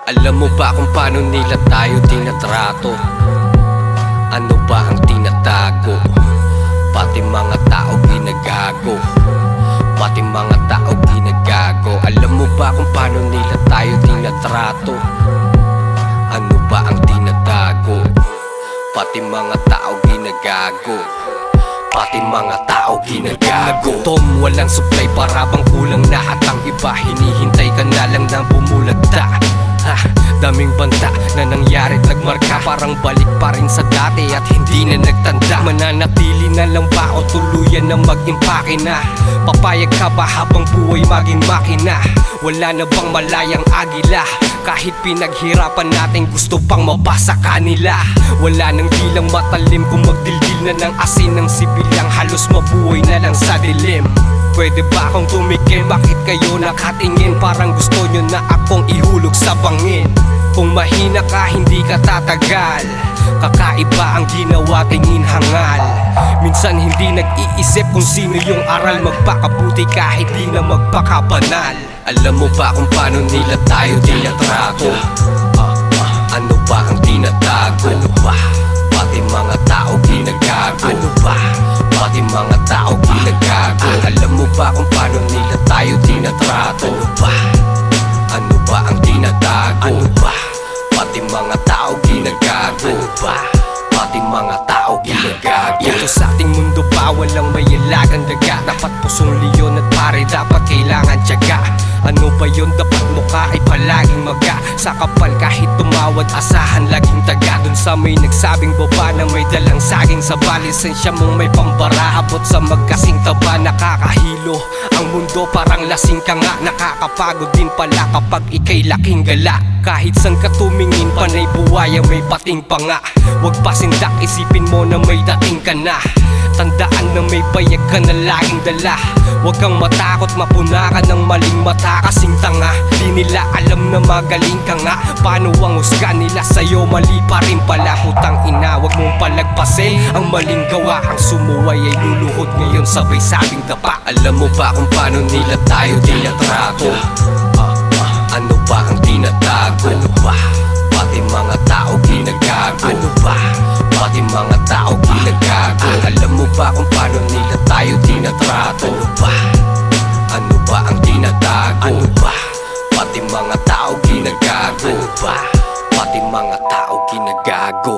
Alam mo ba kung paano nila tayo tinatrato? Ano ba ang tinatago? Pati mga tao ginagago. Pati mga tao ginagago. Alam mo ba kung paano nila tayo tinatrato? Ano ba ang tinatago? Pati mga tao ginagago. Pati mga tao ginagago. Tom, walang supply para bang kulang na. At ang iba hinihintay ka na lang na bumulagta. Daming banta na nangyarit nagmarka. Parang balik pa rin sa dati at hindi na nagtanda. Mananatili na lang ba o tuluyan na mag-impake na? Papayag ka ba habang buhay maging makina? Wala na bang malayang agila? Kahit pinaghirapan natin gusto pang mabasa kanila. Wala nang dilang matalim kung magdildil na ng asin ng sibilang halos mabuhay na lang sa dilim. Pwede ba akong tumikim? Bakit kayo nakatingin? Parang gusto nyo na akong ihulog sa bangin. Kung mahina ka, hindi ka tatagal. Kakaiba ang ginawa, tingin hangal. Minsan hindi nag-iisip kung sino yung aral. Magpakabuti kahit di na magpakabanal. Alam mo ba kung paano nila tayo tinatrato? Ano ba ang tinatago? Ano ba? Pati mga tao ginagago. Ano ba? Pati mga tao ginagago. Alam mo ba kung paano nila tayo tinatrato? Ano ba? Ano ba ang tinatago? Ano ba? Pati mga tao ginagago. Ano ba? Pati mga tao ginagago. Ito sa ating mundo pa walang may ilagang daga. Dapat pusong leon at pare dapat kailangan tiyaga. Ano ba yun? Dapat mukha ay palaging maga. Sa kapal kahit tumawad asahan laging taga. Dun sa may nagsabing baba na may dalang saging sa balisensya mong may pambara. Abot sa magkasing taba nakakahilo. Ang mundo parang lasing ka nga. Nakakapagod din pala kapag ikay laking gala. Kahit san ka tumingin panay buwaya may pating pa nga. Huwag pasindak isipin mo na may dating ka na. Tandaan na may bayag ka na laging dala. Huwag kang matakot mapuna ka ng maling mata kasing tanga. Di nila alam na magaling ka nga. Paano ang husga nila sa'yo mali pa rin pala. Putang ina huwag mong palagpasin ang maling gawa. Ang sumuway ay luluhod ngayon sabay sabing dapa. Alam mo ba kung paano nila tayo tinatrato? Ano ba ang tinatago? Ano ba? Pati mga tao ginagago. Ano ba? Pati mga tao ginagago. Alam mo ba kung paano nila tayo tinatrato? Ano ba? Ano ba ang tinatago? Ano ba? Pati mga tao ginagago. Ano ba? Pati mga tao ginagago.